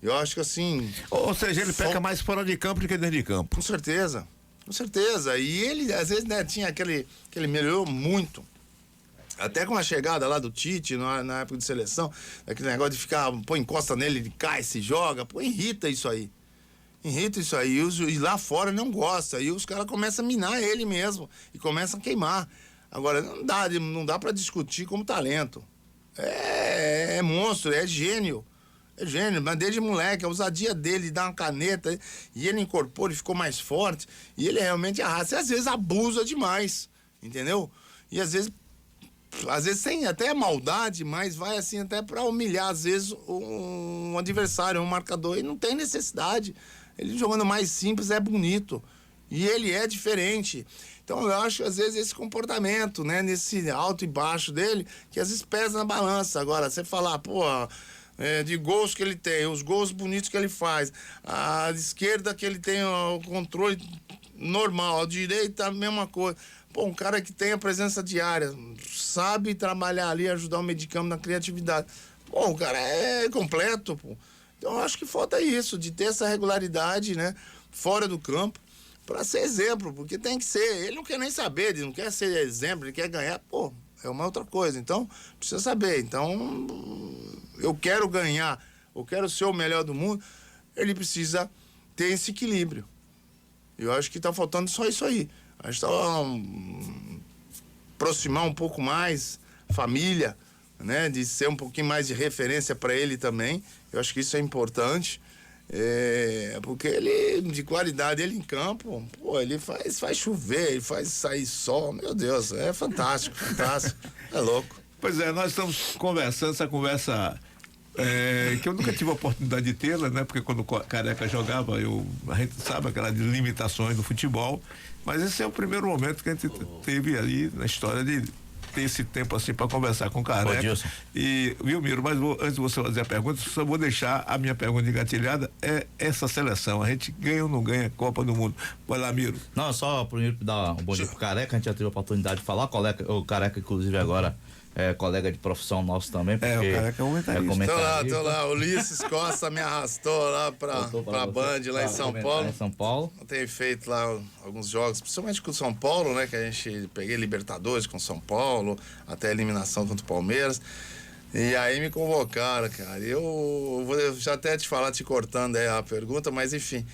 Eu acho que assim... Ou seja, ele peca mais fora de campo do que dentro de campo. Com certeza. E ele, às vezes, né, tinha aquele melhorou muito. Até com a chegada lá do Tite, na época de seleção, aquele negócio de ficar, encosta nele, ele cai, se joga, irrita isso aí. E lá fora não gosta. E os caras começam a minar ele mesmo. E começam a queimar. Agora, não dá pra discutir como talento. É monstro, é gênio. Mas desde moleque, a ousadia dele, dar uma caneta, e ele incorporou e ficou mais forte. E ele realmente arrasa. E às vezes abusa demais, entendeu? E às vezes tem até maldade, mas vai assim até pra humilhar, às vezes, um adversário, um marcador. E não tem necessidade. Ele jogando mais simples é bonito. E ele é diferente. Então eu acho, às vezes, esse comportamento, né? Nesse alto e baixo dele, que às vezes pesa na balança. Agora, você falar, de gols que ele tem, os gols bonitos que ele faz, a esquerda que ele tem o controle normal, a direita a mesma coisa. Um cara que tem a presença diária, sabe trabalhar ali, ajudar o meio de campo na criatividade. O cara é completo, pô. Então eu acho que falta isso, de ter essa regularidade, né, fora do campo, para ser exemplo, porque tem que ser. Ele não quer nem saber, ele não quer ser exemplo, ele quer ganhar, é uma outra coisa. Então, precisa saber. Então, eu quero ganhar, eu quero ser o melhor do mundo, ele precisa ter esse equilíbrio. Eu acho que tá faltando só isso aí. A gente tá aproximar um pouco mais família, né, de ser um pouquinho mais de referência para ele também. Eu acho que isso é importante. Porque ele, de qualidade, ele em campo, pô, ele faz chover, ele faz sair sol, meu Deus, é fantástico, fantástico, é louco. Pois é, nós estamos conversando, essa conversa que eu nunca tive a oportunidade de tê-la, né? Porque quando o Careca jogava, a gente sabe aquelas limitações do futebol, mas esse é o primeiro momento que a gente teve ali na história de ter esse tempo assim para conversar com o Careca. E, viu, Miro, mas antes de você fazer a pergunta, só vou deixar a minha pergunta engatilhada, essa seleção, a gente ganha ou não ganha a Copa do Mundo? Vai lá, Miro. Não, só primeiro dar um bom dia pro Careca, a gente já teve a oportunidade de falar, o Careca inclusive agora é colega de profissão nosso também, porque o Careca é comentarista. Tô lá, o Ulisses Costa me arrastou lá pra Band, lá em São Paulo. Em São Paulo. Eu tenho feito lá alguns jogos, principalmente com o São Paulo, né? Que a gente peguei Libertadores com o São Paulo, até a eliminação contra o Palmeiras. E aí me convocaram, cara. Eu vou já até te falar, te cortando aí a pergunta, mas enfim.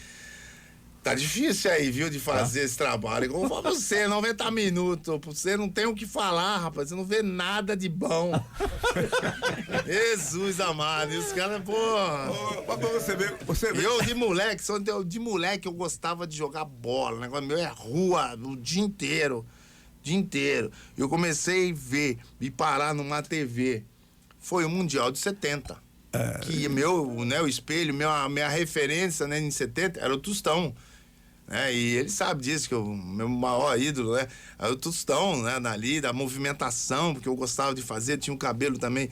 Tá difícil aí, viu, de fazer esse trabalho. Como pra você, 90 minutos. Você não tem o que falar, rapaz. Você não vê nada de bom. Jesus amado. E os caras, pô. Você vê. Eu, de moleque, eu gostava de jogar bola. O negócio meu é rua, o dia inteiro. Dia inteiro. Eu comecei a ver e parar numa TV. Foi o Mundial de 70. Que o espelho, minha referência, né, em 70 era o Tostão. E ele sabe disso, que o meu maior ídolo, né? Era o Tostão, né? Dali, da movimentação, porque eu gostava de fazer, tinha um cabelo também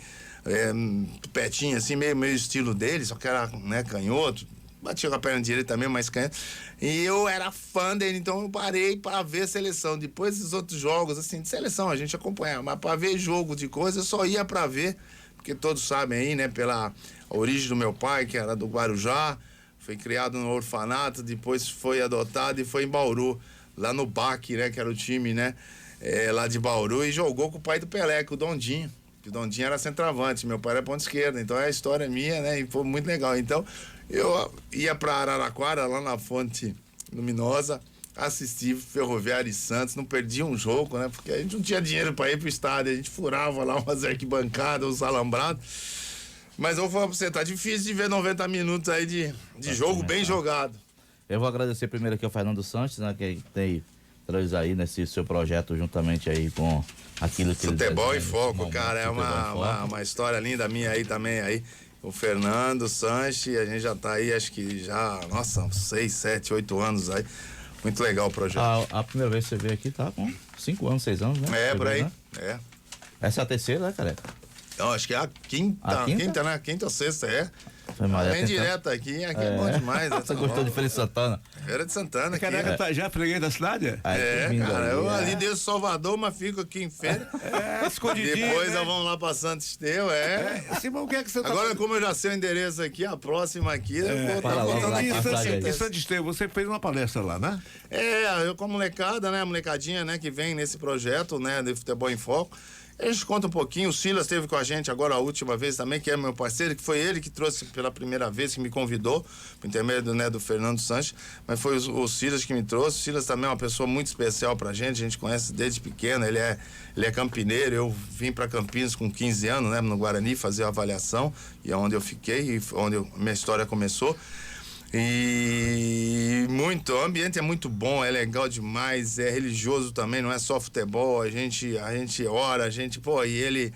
petinho, assim, meio estilo dele, só que era, né, canhoto, batia com a perna direita também, mas canhoto. E eu era fã dele, então eu parei para ver a seleção. Depois dos outros jogos, assim, de seleção, a gente acompanhava, mas para ver jogo de coisa, eu só ia para ver, porque todos sabem aí, né, pela origem do meu pai, que era do Guarujá. Foi criado no orfanato, depois foi adotado e foi em Bauru, lá no BAC, né, que era o time, né, lá de Bauru, e jogou com o pai do Pelé, com o Dondinho, que o Dondinho era centroavante, meu pai era ponta esquerda, então é a história minha, né, e foi muito legal. Então, eu ia para Araraquara, lá na Fonte Luminosa, assisti Ferroviária e Santos, não perdi um jogo, né, porque a gente não tinha dinheiro para ir pro estádio, a gente furava lá umas arquibancadas, uns alambrados. Mas eu vou falar pra você, tá difícil de ver 90 minutos aí de jogo bem jogado. Eu vou agradecer primeiro aqui ao Fernando Santos, né, que tem traz aí nesse seu projeto juntamente aí com aquilo que Futebol em Foco, cara, é uma história linda minha aí também aí. O Fernando Sanches, a gente já tá aí, acho que já, nossa, 6, 7, 8 anos aí. Muito legal o projeto. A primeira vez que você veio aqui tá com 5 anos, 6 anos, né? Por aí, né? Essa é a terceira, né, Careca? Não, acho que é a quinta, né? Quinta ou sexta, Vem direto aqui é bom demais. Né? Você gostou de Feira de Santana? Feira de Santana. Careca tá já freguês da cidade? Cara, eu ali desde Salvador, mas fico aqui em Feira. Escondidinho. Depois nós vamos lá pra Santo Esteu, Simão, o que é que você Agora, como eu já sei o endereço aqui, a próxima aqui, eu vou estar voltando aqui. Em Santo Esteu, você fez uma palestra lá, né? Eu com a molecada, né? A molecadinha, né? Que vem nesse projeto, né? De Futebol em Foco. A gente conta um pouquinho, o Silas esteve com a gente agora a última vez também, que é meu parceiro, que foi ele que trouxe pela primeira vez, que me convidou, por intermédio, né, do Fernando Sanches, mas foi o Silas que me trouxe. O Silas também é uma pessoa muito especial pra gente, a gente conhece desde pequeno, ele é campineiro, eu vim pra Campinas com 15 anos, né, no Guarani, fazer a avaliação, e é onde eu fiquei, e onde minha história começou. E o ambiente é muito bom, é legal demais, é religioso também, não é só futebol, a gente ora, e ele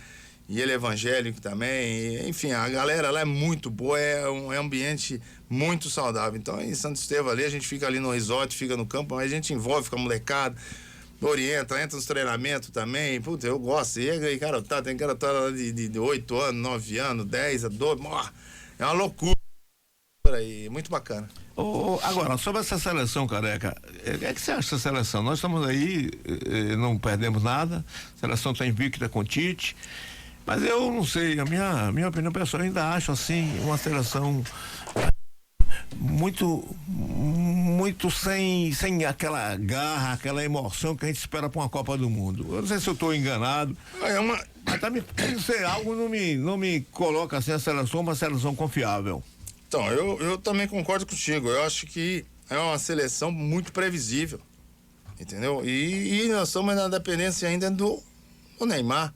é evangélico também, enfim, a galera lá é muito boa, é um ambiente muito saudável. Então, em Santo Estevão ali, a gente fica ali no resort, fica no campo, mas a gente envolve com a molecada, orienta, entra nos treinamentos também, puta, eu gosto, e aí, tem garotada de 8 anos, 9 anos, 10, 12, é uma loucura. Aí, muito bacana. Agora, sobre essa seleção, Careca, o que você acha dessa seleção? Nós estamos aí, não perdemos nada, a seleção está invicta com o Tite, mas eu não sei, a minha opinião pessoal, eu ainda acho assim, uma seleção muito sem aquela garra, aquela emoção que a gente espera para uma Copa do Mundo. Eu não sei se eu estou enganado. Mas tá algo não me coloca assim a seleção, uma seleção confiável. Então, eu também concordo contigo. Eu acho que é uma seleção muito previsível, entendeu? E nós estamos na dependência ainda do Neymar.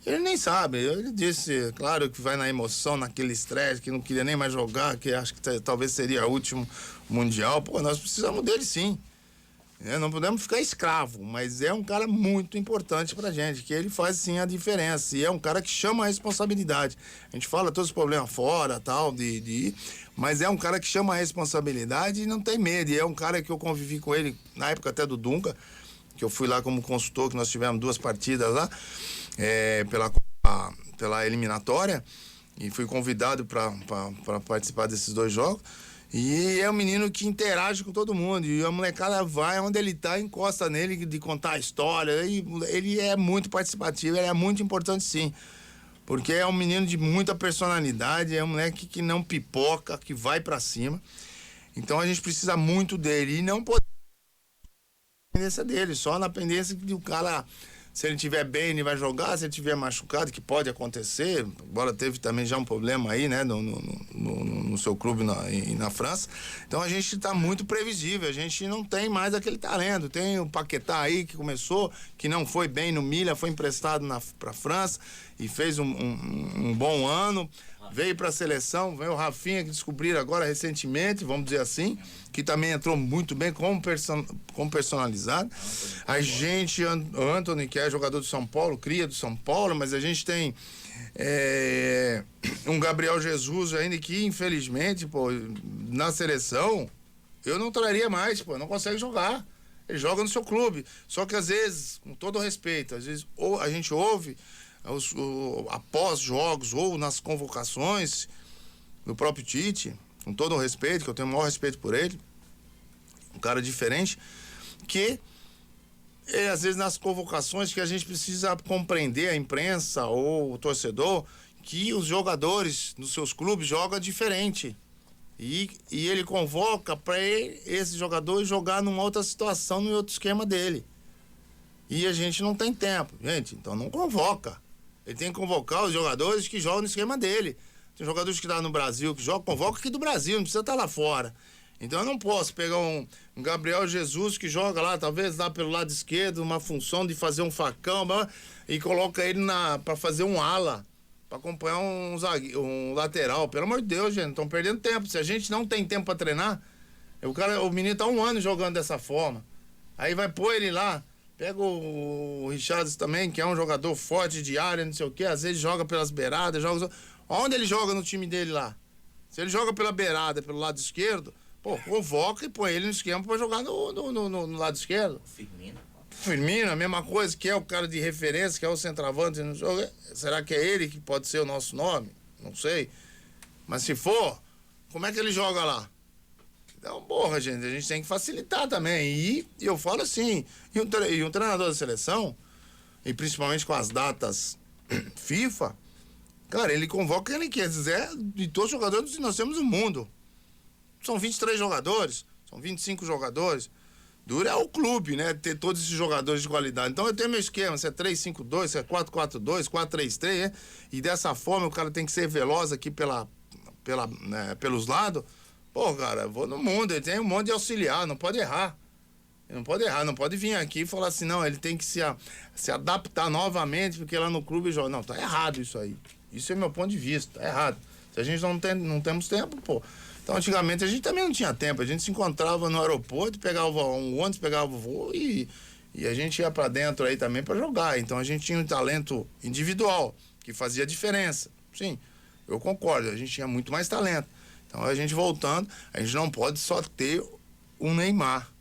Ele nem sabe. Ele disse, claro, que vai na emoção, naquele estresse, que não queria nem mais jogar, que acho que talvez seria o último Mundial. Pô, nós precisamos dele sim. Não podemos ficar escravo, mas é um cara muito importante pra gente, que ele faz sim a diferença, e é um cara que chama a responsabilidade. A gente fala todos os problemas fora, tal, mas é um cara que chama a responsabilidade e não tem medo, e é um cara que eu convivi com ele na época até do Dunga, que eu fui lá como consultor, que nós tivemos 2 partidas lá, pela eliminatória, e fui convidado para participar desses 2 jogos. E é um menino que interage com todo mundo. E a molecada vai onde ele tá, encosta nele de contar a história. Ele é muito participativo, ele é muito importante sim. Porque é um menino de muita personalidade, é um moleque que não pipoca, que vai pra cima. Então a gente precisa muito dele. E não pode dependência dele, só na pendência do cara. Se ele estiver bem, ele vai jogar. Se ele estiver machucado, que pode acontecer. Embora teve também já um problema aí, né? No seu clube na França. Então a gente está muito previsível. A gente não tem mais aquele talento. Tem o Paquetá aí que começou, que não foi bem no Milha, foi emprestado para a França e fez um bom ano. Veio para a seleção, veio o Rafinha, que descobriram agora recentemente, vamos dizer assim, que também entrou muito bem como personalizado. A gente, o Antony, que é jogador do São Paulo, cria do São Paulo, mas a gente tem um Gabriel Jesus ainda que, infelizmente, pô, na seleção, eu não traria mais, pô, não consegue jogar. Ele joga no seu clube. Só que às vezes, com todo respeito, às vezes a gente ouve após jogos ou nas convocações do próprio Tite, com todo o respeito, que eu tenho o maior respeito por ele, um cara diferente, que às vezes nas convocações que a gente precisa compreender, a imprensa ou o torcedor, que os jogadores nos seus clubes jogam diferente. E ele convoca para esse jogador jogar numa outra situação, num outro esquema dele. E a gente não tem tempo. Gente, então não convoca. Ele tem que convocar os jogadores que jogam no esquema dele. Tem jogadores que estão no Brasil, que jogam, convoca aqui do Brasil, não precisa estar lá fora. Então eu não posso pegar um Gabriel Jesus que joga lá, talvez lá pelo lado esquerdo, uma função de fazer um facão, e coloca ele para fazer um ala, para acompanhar um lateral. Pelo amor de Deus, gente, estão perdendo tempo. Se a gente não tem tempo para treinar, o menino tá 1 ano jogando dessa forma. Aí vai pôr ele lá. Pega o Richards também, que é um jogador forte de área, não sei o quê. Às vezes joga pelas beiradas, Onde ele joga no time dele lá? Se ele joga pela beirada, pelo lado esquerdo, pô, convoca e põe ele no esquema pra jogar no lado esquerdo. Firmino, a mesma coisa, que é o cara de referência, que é o centroavante. Será que é ele que pode ser o nosso nome? Não sei. Mas se for, como é que ele joga lá? Então, porra, gente, a gente tem que facilitar também. E eu falo assim, e um treinador da seleção, e principalmente com as datas FIFA, cara, ele convoca quem ele quer dizer, de todos os jogadores que nós temos no mundo. São 23 jogadores, são 25 jogadores. Dura é o clube, né? Ter todos esses jogadores de qualidade. Então eu tenho meu esquema, se é 3-5-2, se é 4-4-2, 4-3-3, né? E dessa forma o cara tem que ser veloz aqui pelos lados. Pô, cara, eu vou no mundo, ele tem um monte de auxiliar, não pode errar. Ele não pode errar, não pode vir aqui e falar assim, não, ele tem que se adaptar novamente, porque lá no clube joga. Não, tá errado isso aí. Isso é meu ponto de vista, tá errado. Se a gente não temos tempo, pô. Então, antigamente, a gente também não tinha tempo. A gente se encontrava no aeroporto, pegava um ônibus, pegava o voo e a gente ia pra dentro aí também pra jogar. Então, a gente tinha um talento individual, que fazia diferença. Sim, eu concordo, a gente tinha muito mais talento. Então, a gente voltando, a gente não pode só ter um Neymar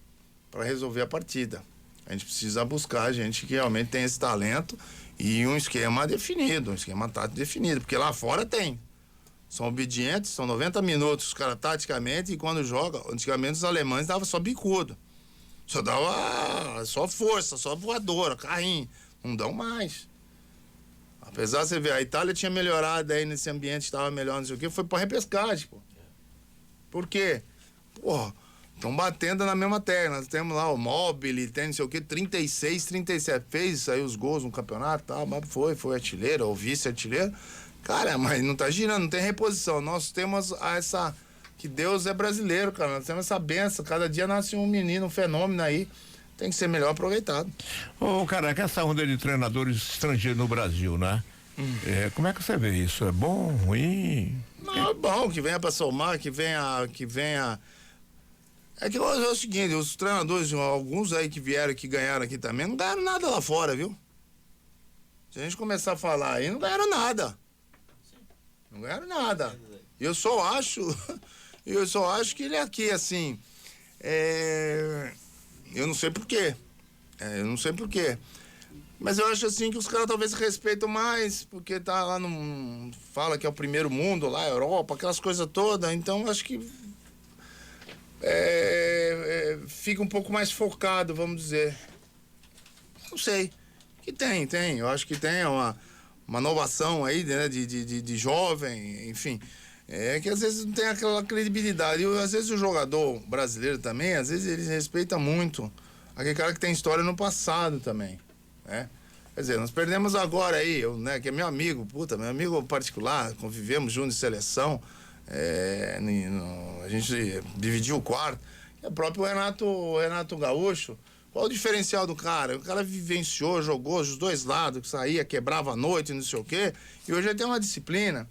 para resolver a partida. A gente precisa buscar gente que realmente tem esse talento e um esquema definido, um esquema tático definido, porque lá fora tem. São obedientes, são 90 minutos os caras taticamente, e quando joga, antigamente os alemães davam só bicudo. Só dava só força, só voadora, carrinho. Não dão mais. Apesar de você ver, a Itália tinha melhorado aí nesse ambiente, estava melhor, não sei o quê, foi pra repescagem, pô. Por quê? Porra, estão batendo na mesma terra. Nós temos lá o Mobile, tem não sei o quê, 36, 37. Fez aí os gols no campeonato, tá? Mas foi artilheiro, ou vice-artilheiro. Cara, mas não tá girando, não tem reposição. Nós temos essa... Que Deus é brasileiro, cara. Nós temos essa benção. Cada dia nasce um menino, um fenômeno aí. Tem que ser melhor aproveitado. Ô, Careca, essa onda de treinadores estrangeiros no Brasil, né? Como é que você vê isso? É bom, ruim? Não, é bom que venha para somar, que venha. É que é o seguinte, os treinadores, alguns aí que vieram, que ganharam aqui também, não ganharam nada lá fora, viu? Se a gente começar a falar aí, não ganharam nada. Não ganharam nada. Eu só acho que ele é aqui, assim, eu não sei por quê. Eu não sei por quê. Mas eu acho assim que os caras talvez respeitam mais, porque tá lá no. Fala que é o primeiro mundo, lá, Europa, aquelas coisas todas. Então acho que fica um pouco mais focado, vamos dizer. Não sei. Que tem. Eu acho que tem uma inovação aí, né, de jovem, enfim. É que às vezes não tem aquela credibilidade. E às vezes o jogador brasileiro também, às vezes ele respeita muito aquele cara que tem história no passado também. Quer dizer, nós perdemos agora aí, que é meu amigo particular, convivemos juntos em seleção, a gente dividiu o quarto, é o próprio Renato Gaúcho. Qual o diferencial do cara? O cara vivenciou, jogou os dois lados, saía, quebrava a noite, não sei o quê, e hoje ele tem uma disciplina.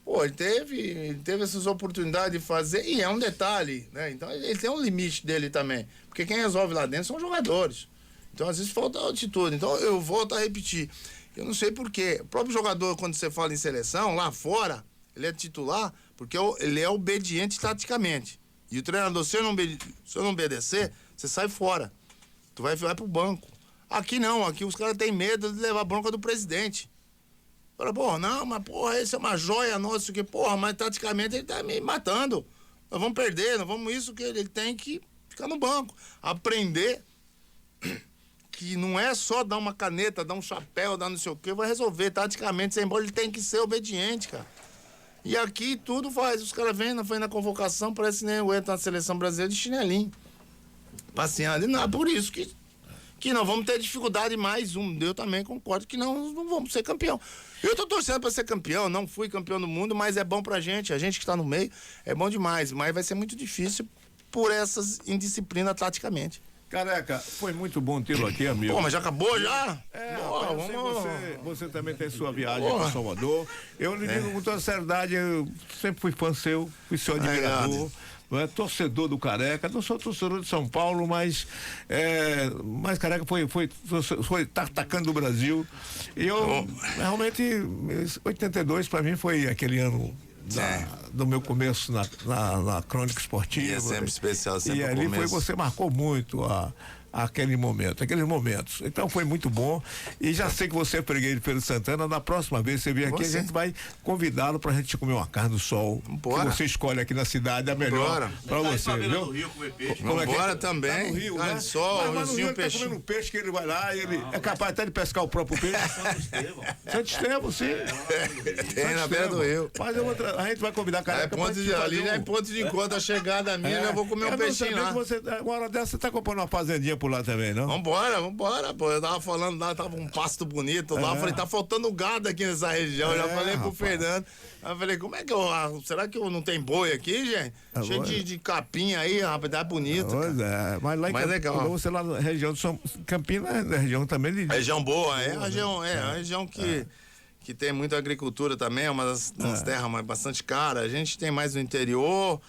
Pô, ele teve essas oportunidades de fazer, e é um detalhe, né? Então ele tem um limite dele também, porque quem resolve lá dentro são os jogadores. Então, às vezes, falta altitude. Então, eu volto a repetir. Eu não sei por quê. O próprio jogador, quando você fala em seleção, lá fora, ele é titular porque ele é obediente taticamente. E o treinador, se eu não obedecer, você sai fora. Tu vai pro banco. Aqui não. Aqui os caras têm medo de levar a bronca do presidente. Fala, porra, não, mas porra, esse é uma joia nossa, que porra, mas taticamente ele tá me matando. Nós vamos perder, nós vamos isso, que ele tem que ficar no banco. Aprender que não é só dar uma caneta, dar um chapéu, dar não sei o que, vai resolver taticamente, sem bola, ele tem que ser obediente, cara. E aqui tudo faz, os caras vêm na convocação, parece que nem aguenta na seleção brasileira de chinelinho, passeando, e não é por isso que nós vamos ter dificuldade mais eu também concordo que não vamos ser campeão. Eu tô torcendo para ser campeão, não fui campeão do mundo, mas é bom pra gente, a gente que tá no meio, é bom demais, mas vai ser muito difícil por essas indisciplinas taticamente. Careca, foi muito bom tê-lo aqui, amigo. Pô, mas já acabou já? Você também tem sua viagem para Salvador. Eu lhe digo com toda seriedade, eu sempre fui fã seu, fui seu admirador, torcedor do Careca. Não sou torcedor de São Paulo, mas Careca foi atacando o Brasil. E eu, realmente, 82 para mim foi aquele ano do meu começo na crônica esportiva. E é sempre especial, sempre e ali você marcou muito aqueles momentos. Então foi muito bom. E já sei que você é freguês de Feira de Santana. Na próxima vez que você vier aqui, a gente vai convidá-lo pra gente comer uma carne do sol. Bora. Que você escolhe aqui na cidade, a melhor pra você, viu? No Rio comer peixe. Bora também. Tá no Rio, carne né? de sol, mas no Rio ele tá comendo peixe que ele vai lá e ele é capaz até de pescar o próprio peixe. Santo Estevão, sim. Tem na beira do Rio. Mas a gente vai convidar a Careca. Ali já é ponto de encontro, a chegada minha, já vou comer um peixinho lá. Uma hora dessa você tá comprando uma fazendinha por lá também, não? Vambora, pô. Eu tava falando lá, tava um pasto bonito lá. Eu falei, tá faltando gado aqui nessa região. Eu já falei pro Fernando. Eu falei, como é que será que não tem boi aqui, gente? Cheio de capim aí, rapaz, tá bonito. Pois é, mas lá em legal. Você lá na região de Campinas, é região também de. Região boa, a região que tem muita agricultura também, é uma das terras bastante caras. A gente tem mais no interior,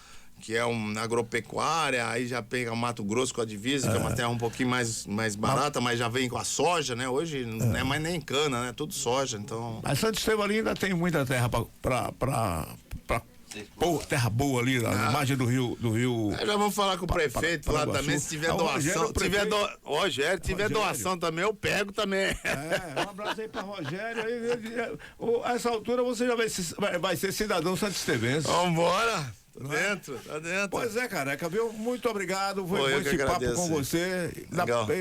que é uma agropecuária, aí já pega o Mato Grosso com a divisa, que é uma terra um pouquinho mais barata, mas já vem com a soja, né? Hoje não é mais nem cana, né? Tudo soja, então... Mas Santo Estevão ali ainda tem muita terra terra boa ali, na margem do rio. Já vamos falar com o prefeito lá também, se tiver doação. Rogério, tiver doação também, eu pego também. Um abraço aí pra Rogério. A essa altura você já vai ser cidadão santo-estevense. Vambora! Tá dentro. Pois é, Careca, viu? Muito obrigado. Foi bom esse papo com você.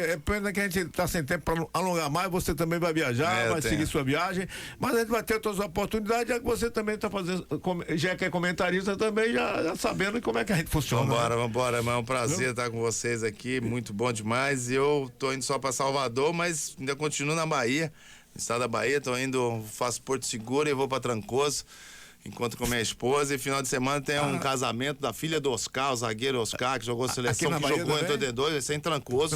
É pena que a gente tá sem tempo para alongar mais. Você também vai viajar, vai seguir sua viagem. Mas a gente vai ter outras oportunidades, já que você também tá fazendo, já que é comentarista também, já sabendo como é que a gente funciona. Vambora. É um prazer estar com vocês aqui. Muito bom demais. Eu tô indo só para Salvador, mas ainda continuo na Bahia, no estado da Bahia. Tô indo, faço Porto Seguro e vou para Trancoso. encontro com minha esposa, e final de semana tem um casamento da filha do Oscar, o zagueiro Oscar, que jogou seleção, que jogou em 82, vai ser em Trancoso.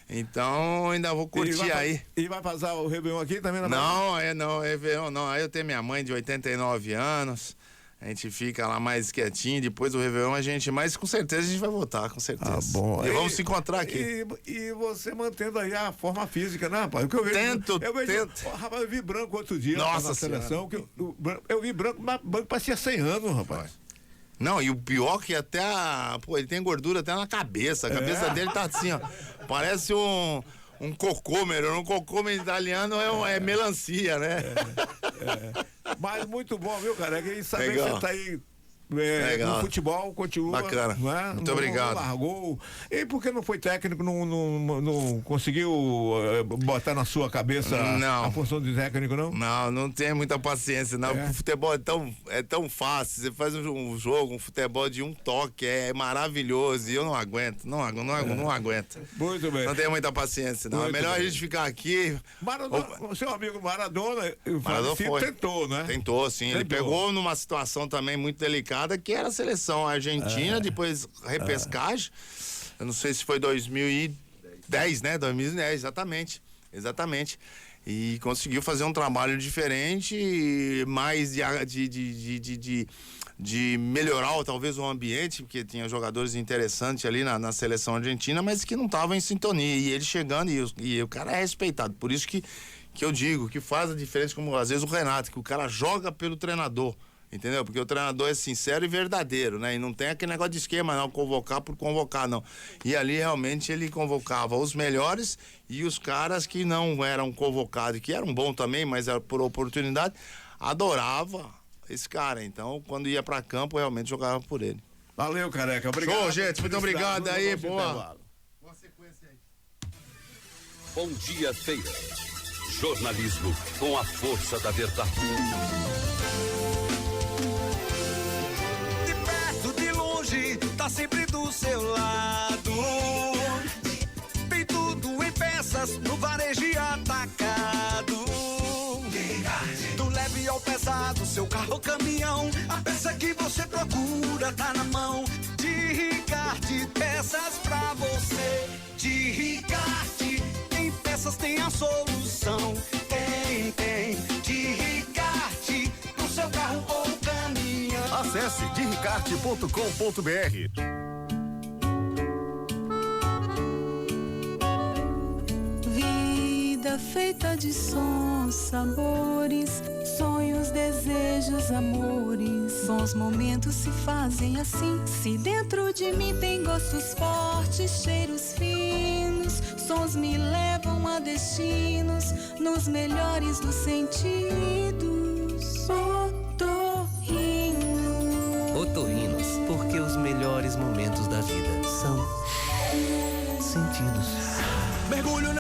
Então ainda vou curtir aí. E vai passar o Réveillon aqui também na Bahia? Não, Réveillon não. Aí eu tenho minha mãe de 89 anos. A gente fica lá mais quietinho, depois do Réveillon mas com certeza a gente vai voltar, com certeza. Ah, bom. E vamos se encontrar aqui. E você mantendo aí a forma física, né, rapaz? O que eu vejo, tento. Rapaz, eu vi branco outro dia Nossa na seleção, eu vi branco, mas branco parecia 100 anos, rapaz. Não, e o pior que até ele tem gordura até na cabeça. A cabeça dele tá assim, ó. Parece um cocômero. Um cocômero italiano é melancia, né? Mas muito bom, viu, cara? E saber Legal. que você tá aí no futebol, continua. Bacana. Não é? Muito obrigado. Não largou. E por que não foi técnico, não conseguiu botar na sua cabeça a função de técnico, não? Não tenho muita paciência, não. O futebol é tão fácil. Você faz um jogo, um futebol de um toque, é maravilhoso. E eu não aguento, não aguento. Muito bem. Não tenho muita paciência, não. Muito é melhor bem. a gente ficar aqui. O seu amigo Maradona foi. tentou, né? Tentou, sim. Ele pegou numa situação também muito delicada, que era a seleção argentina, depois repescagem. Eu não sei se foi 2010, né? 2010, exatamente. E conseguiu fazer um trabalho diferente, mais de melhorar talvez o ambiente, porque tinha jogadores interessantes ali na seleção argentina, mas que não estavam em sintonia. E ele chegando, e o cara é respeitado. Por isso que eu digo que faz a diferença, como às vezes o Renato, que o cara joga pelo treinador. Entendeu? Porque o treinador é sincero e verdadeiro, né? E não tem aquele negócio de esquema, não, convocar por convocar, não. E ali realmente ele convocava os melhores e os caras que não eram convocados, que eram bons também, mas era por oportunidade, adorava esse cara. Então, quando ia pra campo, realmente jogava por ele. Valeu, Careca. Obrigado. Show, gente. Muito obrigado aí. Boa sequência aí. Bom dia, Feira. Jornalismo com a força da verdade. Tá sempre do seu lado. Tem tudo em peças no varejo e atacado. Do leve ao pesado, seu carro ou caminhão, a peça que você procura tá na mão. De Ricarte, peças pra você. De Ricarte, em peças tem a solução. Tem. De Ricarte, no seu carro ou caminhão. Acesse diricarte.com.br. Vida feita de sons, sabores, sonhos, desejos, amores. Bons momentos se fazem assim. Se dentro de mim tem gostos fortes, cheiros finos, sons me levam a destinos nos melhores dos sentidos. Otorrinos, porque os melhores momentos da vida são sentidos. Mergulho